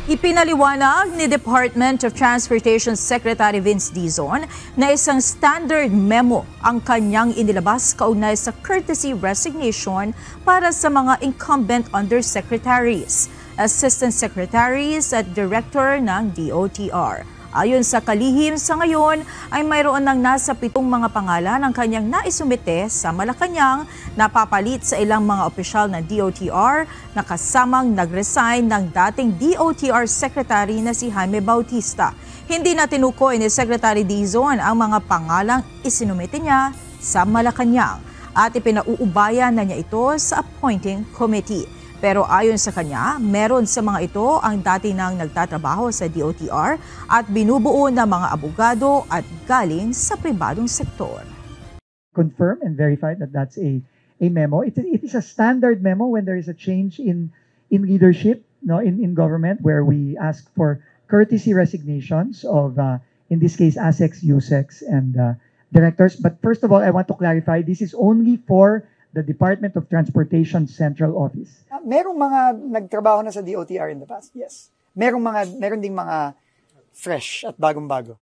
Ipinaliwanag ni Department of Transportation Secretary Vince Dizon na isang standard memo ang kanyang inilabas kaugnay sa courtesy resignation para sa mga incumbent undersecretaries, assistant secretaries at director ng DOTR. Ayon sa kalihim, sa ngayon ay mayroon ng nasa 7 mga pangalan ang kanyang naisumite sa Malacanang na papalit sa ilang mga opisyal ng DOTR na kasamang nag-resign ng dating DOTR Secretary na si Jaime Bautista. Hindi na tinukoy ni Secretary Dizon ang mga pangalang isinumite niya sa Malacanang at ipinauubayan na niya ito sa appointing committee. Pero ayon sa kanya, meron sa mga ito ang dati nang nagtatrabaho sa DOTR at binubuo ng mga abogado at galing sa pribadong sektor. Confirm and verify that that's a memo. It is a standard memo when there is a change in leadership, no, in government, where we ask for courtesy resignations of, in this case, ASECs, USECs, and directors. But first of all, I want to clarify, this is only for the Department of Transportation Central Office. Merong mga nagtrabaho na sa DOTR in the past, yes. Meron ding mga fresh at bagong-bago.